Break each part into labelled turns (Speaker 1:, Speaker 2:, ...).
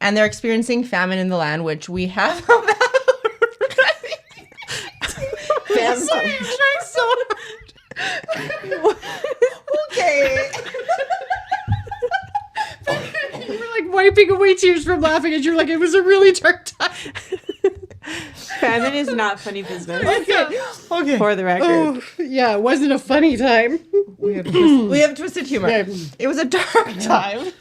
Speaker 1: and they're experiencing famine in the land, which we have.
Speaker 2: Sorry, I'm trying so hard.
Speaker 1: Okay.
Speaker 2: You were like wiping away tears from laughing, and you're like, it was a really dark time.
Speaker 3: Famine is not funny business.
Speaker 1: Okay.
Speaker 3: For the record.
Speaker 2: Oh, yeah, it wasn't a funny time.
Speaker 1: We have twisted humor.
Speaker 2: Yeah.
Speaker 1: It was a dark time.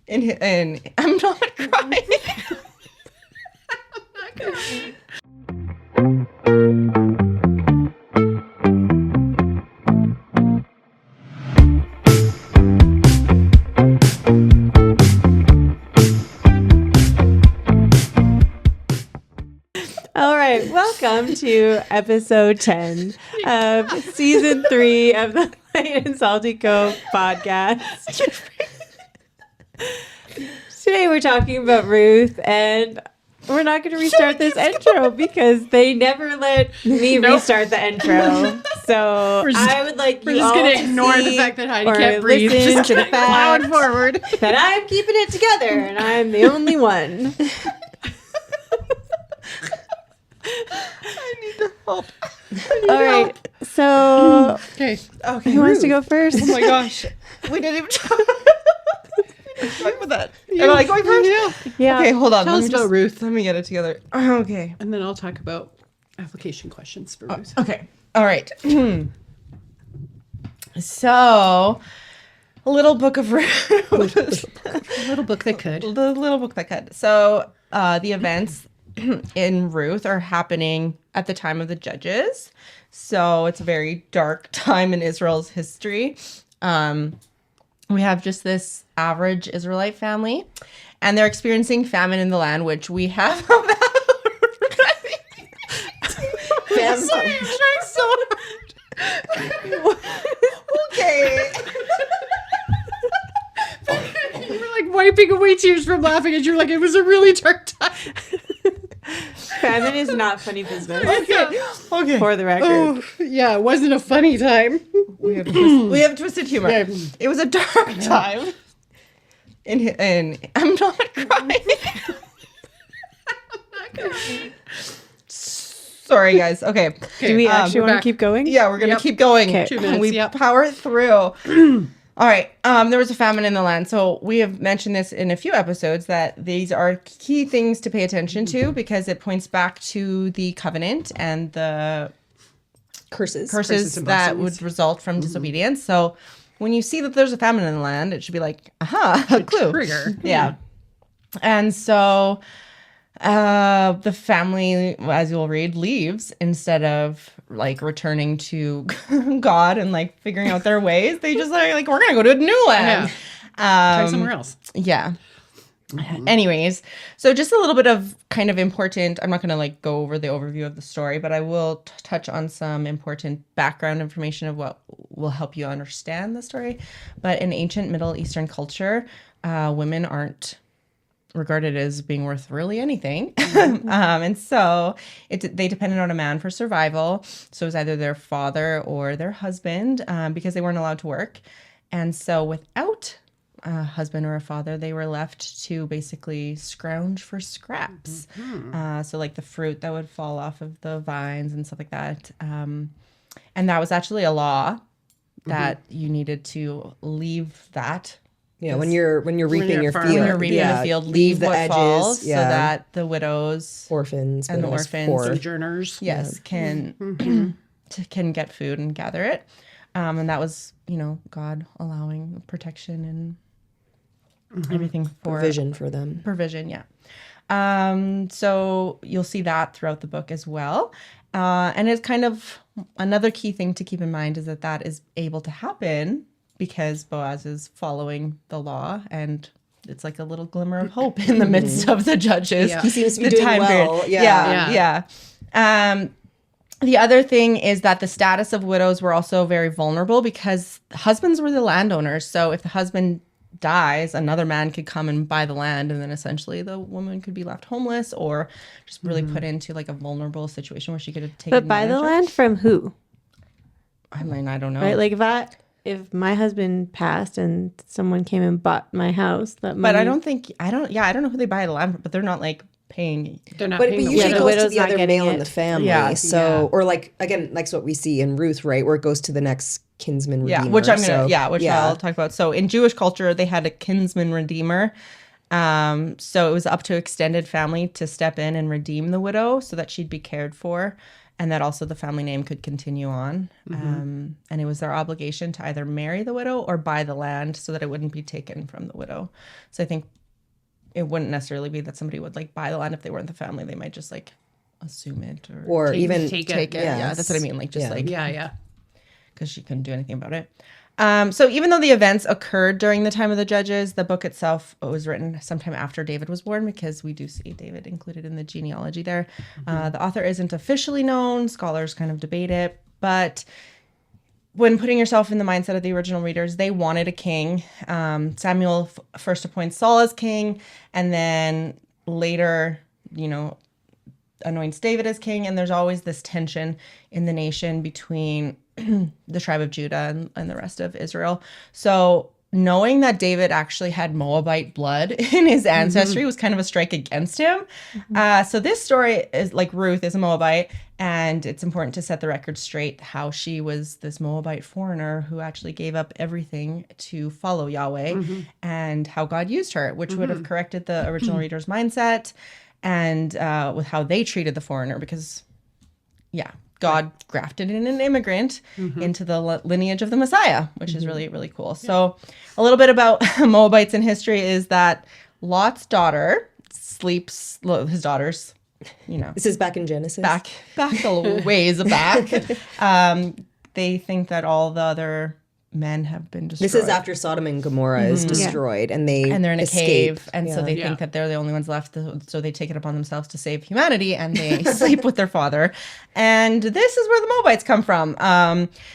Speaker 1: And I'm not crying.
Speaker 3: All right, welcome to episode 10 of season 3 of the Light and Salty Co podcast. Today we're talking about Ruth, and we're not going to restart this intro because they never let me restart the intro. So I would like
Speaker 2: We're
Speaker 3: you
Speaker 2: just
Speaker 3: all
Speaker 2: going
Speaker 3: to
Speaker 2: to ignore the
Speaker 3: see
Speaker 2: fact that Heidi
Speaker 3: or
Speaker 2: can't breathe.
Speaker 3: listen
Speaker 2: Just
Speaker 3: to the
Speaker 2: plowing
Speaker 3: fact
Speaker 2: forward.
Speaker 3: that I'm keeping it together, and I'm the only one.
Speaker 1: I need the help.
Speaker 3: All right, so
Speaker 2: Okay.
Speaker 1: Okay.
Speaker 3: who wants to go first?
Speaker 1: Oh my gosh. We didn't even talk about that. Am I going first?
Speaker 2: Yeah.
Speaker 3: Yeah.
Speaker 1: Okay, hold on.
Speaker 2: Tell us about Ruth.
Speaker 1: Let me get it together. Okay.
Speaker 2: And then I'll talk about application questions for Ruth.
Speaker 1: Okay. All right. So, a little book of Ruth.
Speaker 2: A little book that could.
Speaker 1: The little book that could. So, the events in Ruth are happening at the time of the judges. So, it's a very dark time in Israel's history. We have just this average Israelite family, and they're experiencing famine in the land, which we have. Sorry, I'm trying so hard. Okay.
Speaker 2: You were like wiping away tears from laughing, and you're like, it was a really dark time.
Speaker 3: Famine is not funny business.
Speaker 1: Okay.
Speaker 3: For the record.
Speaker 2: Oh, yeah, it wasn't a funny time.
Speaker 1: We have twisted humor.
Speaker 2: Yeah.
Speaker 1: It was a dark time. And I'm not crying. Sorry, guys. Okay.
Speaker 3: Do we actually
Speaker 2: we're
Speaker 3: want to
Speaker 2: back.
Speaker 3: keep going?
Speaker 1: Yeah, we're gonna
Speaker 2: Yep.
Speaker 1: keep going.
Speaker 3: Okay.
Speaker 2: 2 minutes,
Speaker 1: We
Speaker 2: yep.
Speaker 1: power through. All right. There was a famine in the land. So we have mentioned this in a few episodes that these are key things to pay attention to because it points back to the covenant and the curses
Speaker 2: and
Speaker 1: that
Speaker 2: blessings.
Speaker 1: would result from disobedience. So when you see that there's a famine in the land, it should be like, aha, a clue.
Speaker 2: Trigger.
Speaker 1: Yeah. And so the family, as you'll read, leaves instead of like returning to God and like figuring out their ways. They just are like, we're going to go to a new land.
Speaker 2: Try somewhere else.
Speaker 1: Yeah. Anyways, so just a little bit of kind of important, I'm not going to like go over the overview of the story, but I will touch on some important background information of what will help you understand the story. But in ancient Middle Eastern culture, women aren't regarded as being worth really anything. And so they depended on a man for survival. So it was either their father or their husband because they weren't allowed to work. And so without a husband or a father, they were left to basically scrounge for scraps. So like the fruit that would fall off of the vines and stuff like that. And that was actually a law that you needed to leave that.
Speaker 4: Yeah, when you're reaping your
Speaker 2: farming.
Speaker 4: field,
Speaker 1: When you're reaping the field, leave
Speaker 4: the
Speaker 1: what
Speaker 4: edges,
Speaker 1: falls so
Speaker 4: yeah.
Speaker 1: that the widows
Speaker 4: orphans
Speaker 1: and the
Speaker 4: widows,
Speaker 1: orphans,
Speaker 4: poor.
Speaker 2: Sojourners.
Speaker 1: yes, can can get food and gather it. And that was, God allowing protection and everything for
Speaker 4: Provision for them.
Speaker 1: provision, yeah. So you'll see that throughout the book as well. And it's kind of another key thing to keep in mind is that is able to happen because Boaz is following the law, and it's like a little glimmer of hope in the midst of the judges.
Speaker 2: Yeah.
Speaker 4: He seems to be doing well.
Speaker 1: Yeah. The other thing is that the status of widows were also very vulnerable because husbands were the landowners. So if the husband dies, another man could come and buy the land, and then essentially the woman could be left homeless or just really put into like a vulnerable situation where she could have taken
Speaker 3: But buy the land from who?
Speaker 1: I mean, I don't know.
Speaker 3: Right? Like if if my husband passed and someone came and bought my house, that money.
Speaker 1: But I don't know who they buy the land from, but they're not like paying.
Speaker 2: They're not
Speaker 4: But
Speaker 2: paying
Speaker 4: usually
Speaker 3: the
Speaker 4: it goes
Speaker 3: widow's
Speaker 4: to the
Speaker 3: not
Speaker 4: other
Speaker 3: getting
Speaker 4: male in
Speaker 3: it.
Speaker 4: the family.
Speaker 1: Yeah.
Speaker 4: So, or like, again, like what we see in Ruth, right? Where it goes to the next kinsman redeemer.
Speaker 1: Yeah, which I'm gonna
Speaker 4: So,
Speaker 1: I'll talk about. So in Jewish culture, they had a kinsman redeemer. So it was up to extended family to step in and redeem the widow so that she'd be cared for, and that also the family name could continue on. And it was their obligation to either marry the widow or buy the land so that it wouldn't be taken from the widow. So I think it wouldn't necessarily be that somebody would like buy the land if they weren't the family. They might just like assume it
Speaker 4: or even
Speaker 2: take
Speaker 1: take it.
Speaker 2: it.
Speaker 1: Yeah, that's what I mean. Like just like
Speaker 2: Yeah.
Speaker 1: because she couldn't do anything about it. So even though the events occurred during the time of the judges, the book itself was written sometime after David was born, because we do see David included in the genealogy there. The author isn't officially known. Scholars kind of debate it. But when putting yourself in the mindset of the original readers, they wanted a king. Samuel first appoints Saul as king, and then later, anoints David as king. And there's always this tension in the nation between the tribe of Judah and the rest of Israel. So knowing that David actually had Moabite blood in his ancestry was kind of a strike against him. So this story is like Ruth is a Moabite, and it's important to set the record straight how she was this Moabite foreigner who actually gave up everything to follow Yahweh, and how God used her, which would have corrected the original reader's mindset and with how they treated the foreigner, because God grafted in an immigrant into the lineage of the Messiah, which is really, really cool. So a little bit about Moabites in history is that Lot's daughter his daughters,
Speaker 4: This is back in Genesis.
Speaker 1: back a ways back. They think that all the other men have been destroyed.
Speaker 4: This is after Sodom and Gomorrah is destroyed, and they're
Speaker 1: in a
Speaker 4: escape.
Speaker 1: cave, and so they think that they're the only ones left, so they take it upon themselves to save humanity, and they sleep with their father. And this is where the Moabites come from.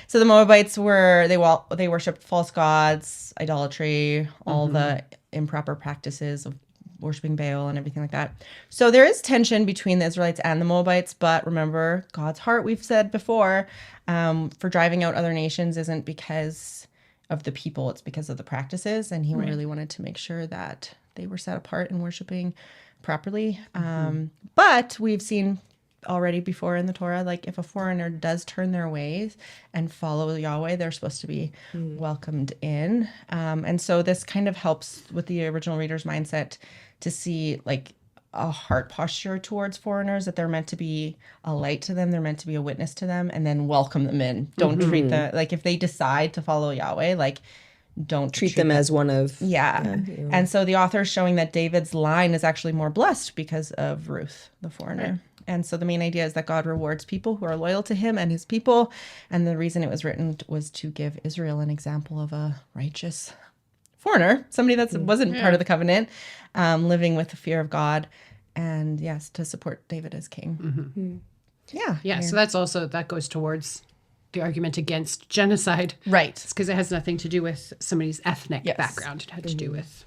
Speaker 1: So the Moabites they worshipped false gods, idolatry, all the improper practices of worshiping Baal and everything like that. So there is tension between the Israelites and the Moabites, but remember, God's heart, we've said before, for driving out other nations isn't because of the people, it's because of the practices, and he really wanted to make sure that they were set apart and worshiping properly. But we've seen already before in the Torah, like if a foreigner does turn their ways and follow Yahweh, they're supposed to be welcomed in. And so this kind of helps with the original reader's mindset to see like a heart posture towards foreigners, that they're meant to be a light to them, they're meant to be a witness to them, and then welcome them in. Don't treat them like, if they decide to follow Yahweh, like don't
Speaker 4: treat them as one of
Speaker 1: And so the author is showing that David's line is actually more blessed because of Ruth, the foreigner. And so the main idea is that God rewards people who are loyal to him and his people. And the reason it was written was to give Israel an example of a righteous foreigner, somebody that wasn't part of the covenant, living with the fear of God, and to support David as king.
Speaker 2: So that goes towards the argument against genocide,
Speaker 1: right?
Speaker 2: It's because it has nothing to do with somebody's ethnic background. It had to do with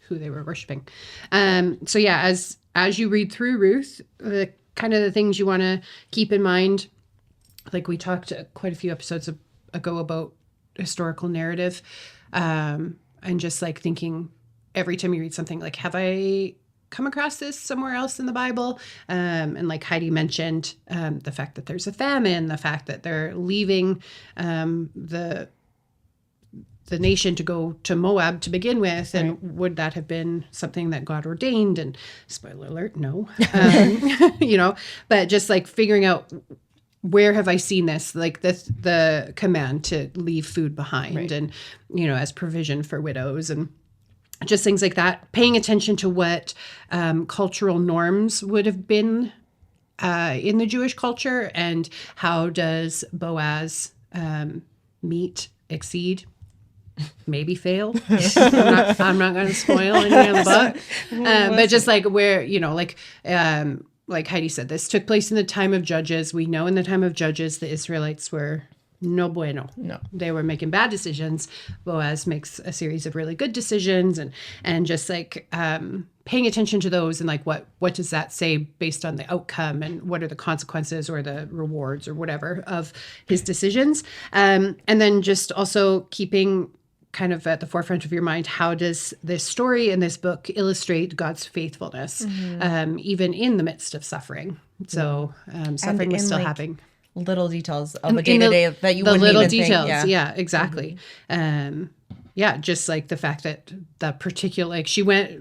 Speaker 2: who they were worshiping. As you read through Ruth, the kind of the things you want to keep in mind, like we talked quite a few episodes ago about historical narrative, and just like thinking every time you read something, like, have I come across this somewhere else in the Bible? And like Heidi mentioned, the fact that there's a famine, the fact that they're leaving the nation to go to Moab to begin with, and would that have been something that God ordained? And spoiler alert, no. But just like figuring out, where have I seen this? Like the command to leave food behind, and as provision for widows, and just things like that. Paying attention to what cultural norms would have been in the Jewish culture, and how does Boaz meet, exceed, maybe fail. I'm not going to spoil any of the book, but just like where like Heidi said, this took place in the time of Judges. We know in the time of Judges the Israelites were no bueno.
Speaker 1: No.
Speaker 2: They were making bad decisions. Boaz makes a series of really good decisions, and just like paying attention to those and like what does that say based on the outcome and what are the consequences or the rewards or whatever of his decisions. And then just also keeping kind of at the forefront of your mind, how does this story and this book illustrate God's faithfulness, even in the midst of suffering? So suffering was still happening.
Speaker 1: Little details of a day to day that you wouldn't
Speaker 2: little
Speaker 1: even
Speaker 2: details,
Speaker 1: think.
Speaker 2: yeah, exactly. Just like the fact that the particular, like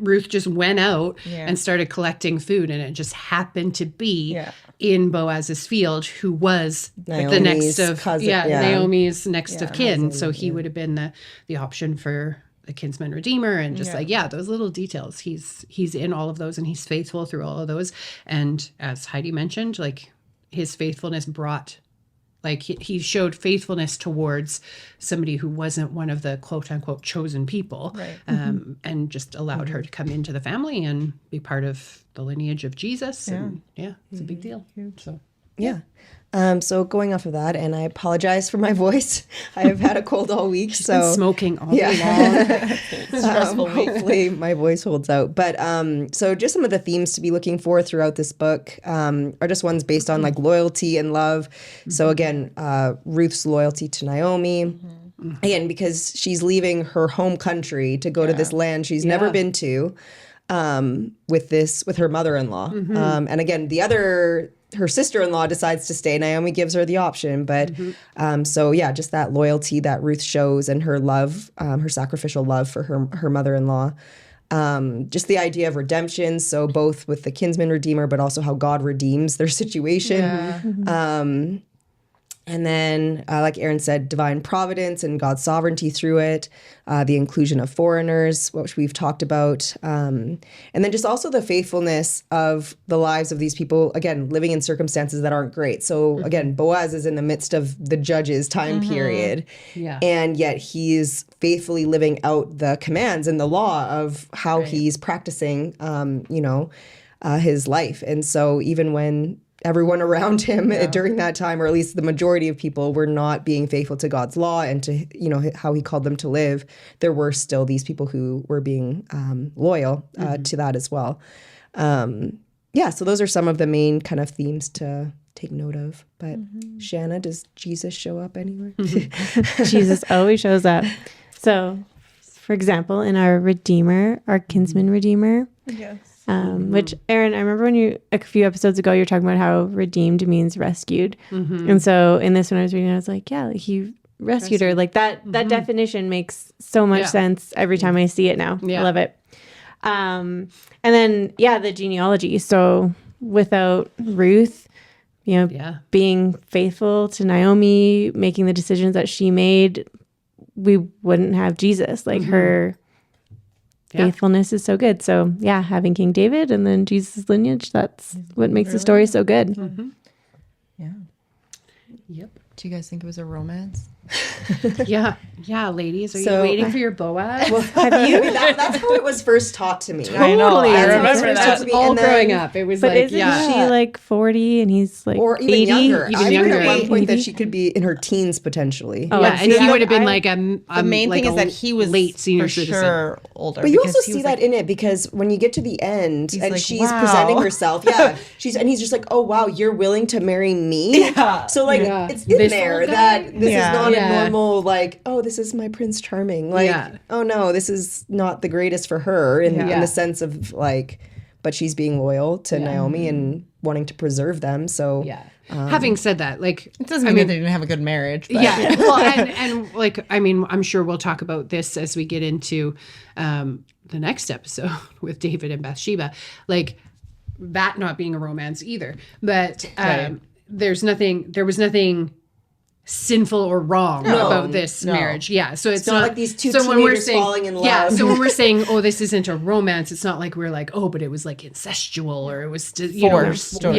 Speaker 2: Ruth just went out and started collecting food, and it just happened to be in Boaz's field, who was
Speaker 4: Naomi's
Speaker 2: the next of
Speaker 4: cousin,
Speaker 2: Naomi's next of kin. So he would have been the option for the kinsman redeemer, and just those little details. He's in all of those, and he's faithful through all of those. And as Heidi mentioned, like his faithfulness brought. Like he showed faithfulness towards somebody who wasn't one of the quote unquote chosen people,
Speaker 1: Right.
Speaker 2: And just allowed her to come into the family and be part of the lineage of Jesus. And it's a big deal. So
Speaker 4: Yeah. So going off of that, and I apologize for my voice. I have had a cold all week,
Speaker 2: she's been smoking all day long.
Speaker 1: Stressful week.
Speaker 4: hopefully my voice holds out. But so just some of the themes to be looking for throughout this book are just ones based on like loyalty and love. So again, Ruth's loyalty to Naomi. Again, because she's leaving her home country to go to this land she's never been to, with her mother-in-law. And again, her sister-in-law decides to stay. Naomi gives her the option, but just that loyalty that Ruth shows and her love, her sacrificial love for her mother-in-law. Just the idea of redemption, so both with the kinsman redeemer, but also how God redeems their situation. And then, like Erin said, divine providence and God's sovereignty through it, the inclusion of foreigners, which we've talked about, and then just also the faithfulness of the lives of these people, again, living in circumstances that aren't great. So again, Boaz is in the midst of the judge's time period, and yet he's faithfully living out the commands and the law of how he's practicing, his life. And so even when everyone around him during that time, or at least the majority of people, were not being faithful to God's law and to, how he called them to live, there were still these people who were being loyal to that as well. So those are some of the main kind of themes to take note of. But Shanna, does Jesus show up anywhere?
Speaker 3: Jesus always shows up. So, for example, in our Redeemer, our kinsman redeemer,
Speaker 1: Yes.
Speaker 3: which, Erin, I remember when a few episodes ago, you were talking about how redeemed means rescued. And so in this one I was reading, I was like, he rescued her. Like that definition makes so much sense every time I see it now. I love it. And then, the genealogy. So without Ruth, being faithful to Naomi, making the decisions that she made, we wouldn't have Jesus. Like her faithfulness is so good. So having King David and then Jesus' lineage, that's what makes the story so good.
Speaker 1: Yeah.
Speaker 2: Yep.
Speaker 1: Do you guys think it was a romance?
Speaker 2: Yeah, ladies, are you waiting for your Boaz?
Speaker 4: Well, have you? That's how it was first taught to me.
Speaker 1: I know. I remember that.
Speaker 2: All growing up, it was
Speaker 3: but
Speaker 2: like,
Speaker 3: isn't she like 40 and he's like
Speaker 4: or even
Speaker 3: 80?
Speaker 4: younger.
Speaker 2: Even
Speaker 4: I heard
Speaker 2: younger.
Speaker 4: at one point
Speaker 3: 80?
Speaker 4: that she could be in her teens potentially.
Speaker 3: Oh,
Speaker 2: and he would have been like a
Speaker 1: The main
Speaker 2: like
Speaker 1: thing is that he was
Speaker 2: late senior
Speaker 1: for
Speaker 2: citizen.
Speaker 1: sure older.
Speaker 4: But you
Speaker 1: because
Speaker 4: also
Speaker 1: he
Speaker 4: see
Speaker 1: was,
Speaker 4: that in it, because when you get to the end and
Speaker 1: like,
Speaker 4: she's
Speaker 1: wow.
Speaker 4: presenting herself, and he's just like, oh wow, you're willing to marry me?
Speaker 1: Yeah.
Speaker 4: So like it's in
Speaker 2: This
Speaker 4: there
Speaker 2: old guy?
Speaker 4: that this is not
Speaker 2: Yeah.
Speaker 4: a normal like, oh, this is my Prince Charming. Like, oh no, this is not the greatest for her in the sense of like, but she's being loyal to Naomi and wanting to preserve them. So
Speaker 2: having said that, like
Speaker 1: it doesn't mean that they didn't have a good marriage. But.
Speaker 2: yeah, well, and like I mean, I'm sure we'll talk about this as we get into the next episode with David and Bathsheba. Like that not being a romance either, but there was nothing sinful or wrong about this marriage. Yeah. So it's
Speaker 4: not like these two
Speaker 2: so when we're
Speaker 4: teenagers
Speaker 2: saying,
Speaker 4: falling in love.
Speaker 2: Yeah. So when we're saying, oh, this isn't a romance, it's not like we're like, oh, but it was like incestual or it was
Speaker 1: Forced or-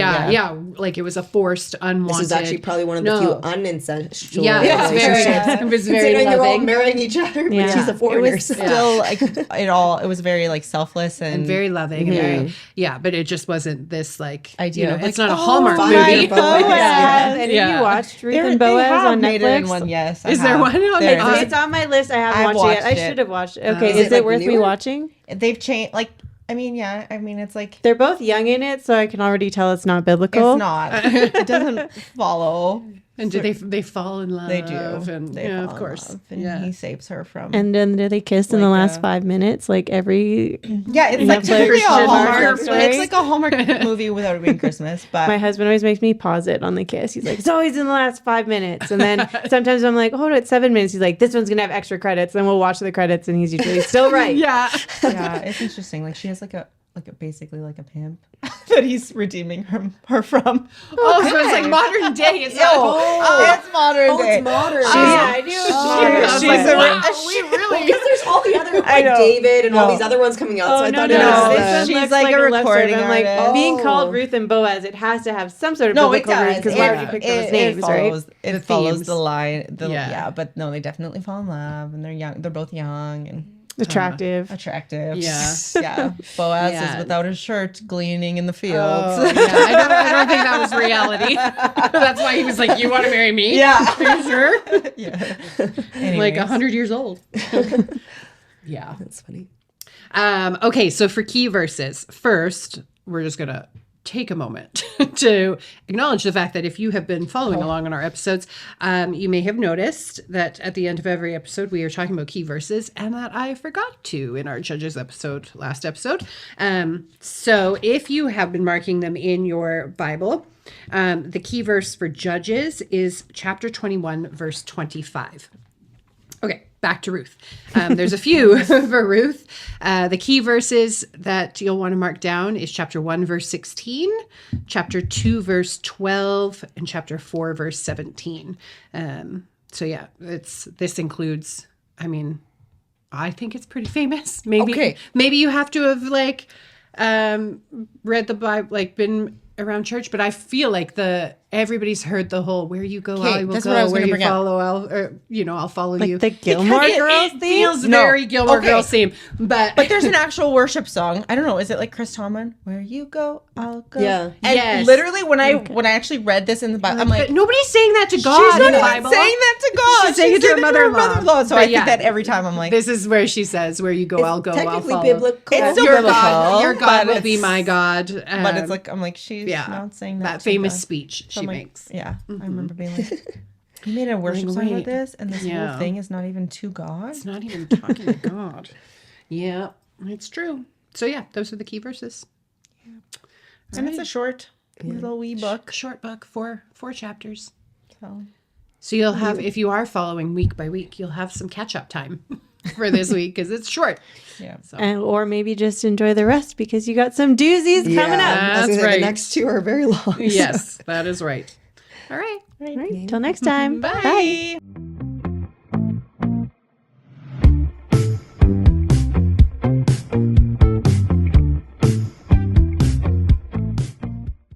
Speaker 2: like it was a forced, unwanted.
Speaker 4: this is actually probably one of the few unincestual
Speaker 2: it was very
Speaker 4: considering they're all
Speaker 2: loving.
Speaker 4: marrying each other, but
Speaker 3: Yeah.
Speaker 4: she's a foreigner.
Speaker 1: It was still like it was very like selfless and
Speaker 2: very loving and very, but it just wasn't this like
Speaker 1: idea.
Speaker 2: it's
Speaker 1: Like,
Speaker 2: not a Hallmark
Speaker 4: my
Speaker 2: movie.
Speaker 4: Boaz.
Speaker 3: And
Speaker 2: Yeah.
Speaker 3: you watched Ruth
Speaker 1: They
Speaker 3: and Boaz
Speaker 1: have
Speaker 3: on
Speaker 1: made it in
Speaker 3: Netflix?
Speaker 1: one, yes.
Speaker 2: Is there one on
Speaker 1: There
Speaker 2: Netflix?
Speaker 1: is.
Speaker 3: It's on my list. I haven't
Speaker 1: I've
Speaker 3: watched it yet. I
Speaker 1: watched it.
Speaker 3: should have watched it. Okay,
Speaker 4: Is
Speaker 3: is
Speaker 4: it,
Speaker 3: it
Speaker 4: like,
Speaker 3: worth me
Speaker 4: newer?
Speaker 3: watching?
Speaker 1: They've changed. Like I mean, yeah. I mean, it's like
Speaker 3: They're both young in it, so I can already tell it's not biblical.
Speaker 1: it's not. It doesn't follow.
Speaker 2: And do they fall in love?
Speaker 1: They do.
Speaker 2: And,
Speaker 1: They
Speaker 2: yeah,
Speaker 1: fall
Speaker 2: of
Speaker 1: in
Speaker 2: course.
Speaker 1: love, and
Speaker 2: Yeah.
Speaker 1: he saves her from.
Speaker 3: And then do they kiss in the
Speaker 1: Like,
Speaker 3: last 5 minutes? Like every
Speaker 1: yeah, it's like
Speaker 3: Netflix
Speaker 1: typically a
Speaker 3: Christian
Speaker 1: Hallmark.
Speaker 3: Hallmark story.
Speaker 1: It's like a Hallmark movie without it being Christmas. But
Speaker 3: my husband always makes me pause it on the kiss. He's like, it's always in the last 5 minutes. And then sometimes I'm like, hold on, it's 7 minutes. He's like, this one's gonna have extra credits. Then we'll watch the credits, and he's usually still right.
Speaker 2: Yeah.
Speaker 1: yeah, it's interesting. Like she has like a basically like a pimp that he's redeeming her from.
Speaker 2: Oh, so it's like modern day. It's not.
Speaker 1: It's modern day.
Speaker 4: It's modern.
Speaker 3: Yeah, I knew.
Speaker 1: She's
Speaker 2: like,
Speaker 1: a-
Speaker 2: wow, we really.
Speaker 4: Because there's all the other
Speaker 1: I
Speaker 4: like
Speaker 1: know.
Speaker 4: David and all
Speaker 1: No.
Speaker 4: these other ones coming out. So
Speaker 3: Oh,
Speaker 4: I
Speaker 3: no,
Speaker 4: thought
Speaker 3: no,
Speaker 4: it
Speaker 3: no.
Speaker 4: was
Speaker 3: This
Speaker 1: the-
Speaker 3: one
Speaker 1: She's
Speaker 3: looks
Speaker 1: like a
Speaker 3: love
Speaker 1: recording
Speaker 3: story, but I'm like,
Speaker 1: artist.
Speaker 3: being
Speaker 4: Oh.
Speaker 3: called Ruth and Boaz, it has to have some sort of
Speaker 1: No, it
Speaker 3: biblical root,
Speaker 1: does.
Speaker 3: because why would you pick those names,
Speaker 1: follows,
Speaker 3: right?
Speaker 1: It
Speaker 2: The
Speaker 1: follows
Speaker 2: themes.
Speaker 1: the line.
Speaker 2: Yeah.
Speaker 1: Yeah, but no, they definitely fall in love, and they're young. They're both young and
Speaker 3: Attractive.
Speaker 1: attractive.
Speaker 2: Yeah.
Speaker 1: yeah. Boaz
Speaker 2: Yeah.
Speaker 1: is without his shirt, gleaning in the fields.
Speaker 2: Oh, yeah. I don't think that was reality. That's why he was like, "You want to marry me?
Speaker 1: Yeah.
Speaker 2: Are you sure?
Speaker 1: yeah.
Speaker 2: Like
Speaker 1: Anyways.
Speaker 2: 100 years old." Yeah.
Speaker 4: That's funny.
Speaker 2: Okay, so for key verses, first, we're just going to take a moment to acknowledge the fact that if you have been following along on our episodes, you may have noticed that at the end of every episode, we are talking about key verses, and that I forgot to in our Judges episode, last episode. So if you have been marking them in your Bible, the key verse for Judges is chapter 21, verse 25. Okay, back to Ruth. There's a few for Ruth. The key verses that you'll want to mark down is chapter 1, verse 16, chapter 2, verse 12, and chapter 4, verse 17. So yeah, this includes, I mean, I think it's pretty famous. Maybe you have to have like read the Bible, like been around church, but I feel like everybody's heard the whole "where you go, I will
Speaker 1: that's what I
Speaker 2: go.
Speaker 1: was
Speaker 2: Where
Speaker 1: gonna
Speaker 2: you
Speaker 1: bring up.
Speaker 2: follow, I'll follow you."
Speaker 3: Like the Gilmore Girls
Speaker 2: It
Speaker 3: theme?
Speaker 2: feels
Speaker 1: No.
Speaker 2: very Gilmore
Speaker 1: Okay.
Speaker 2: Girls theme, but
Speaker 1: But there's an actual worship song. I don't know. Is it like Chris Tomlin? Where you go, I'll go.
Speaker 4: Yeah.
Speaker 1: And
Speaker 2: Yes.
Speaker 1: literally, when I actually read this in the Bible, I'm like,
Speaker 2: but nobody's saying that to God
Speaker 1: she's
Speaker 2: in
Speaker 1: not
Speaker 2: the
Speaker 1: even
Speaker 2: Bible.
Speaker 1: saying that to God.
Speaker 2: She's saying it to her mother-in-law.
Speaker 1: So
Speaker 2: But
Speaker 1: I
Speaker 2: yeah.
Speaker 1: think that every time I'm like,
Speaker 2: This is where she says, "Where you go, I'll go. I'll
Speaker 4: Technically
Speaker 2: follow."
Speaker 4: biblical.
Speaker 1: It's still
Speaker 2: Your
Speaker 1: biblical,
Speaker 2: God, your God
Speaker 1: but
Speaker 2: will be
Speaker 1: it's-
Speaker 2: my God.
Speaker 1: but it's like I'm like she's
Speaker 2: yeah,
Speaker 1: not saying that.
Speaker 2: that
Speaker 1: to
Speaker 2: famous
Speaker 1: God.
Speaker 2: speech
Speaker 1: So
Speaker 2: she
Speaker 1: I'm like,
Speaker 2: makes.
Speaker 1: Yeah, I remember being like, you made a worship
Speaker 2: Like,
Speaker 1: song
Speaker 2: wait.
Speaker 1: about this, and this
Speaker 2: Yeah.
Speaker 1: whole thing is not even to God.
Speaker 2: It's not even talking to God. Yeah, it's true. So yeah, those are the key verses.
Speaker 1: And it's a short little wee book.
Speaker 2: Short book, four chapters.
Speaker 1: So
Speaker 2: So you'll have, if you are following week by week, you'll have some catch up time for this week because it's short.
Speaker 1: yeah.
Speaker 3: Or maybe just enjoy the rest because you got some doozies coming up.
Speaker 2: That's
Speaker 4: That's right.
Speaker 2: right.
Speaker 4: The next two are very long.
Speaker 2: Yes, that is right. All right.
Speaker 3: All right, till next time.
Speaker 2: Bye.
Speaker 1: Bye.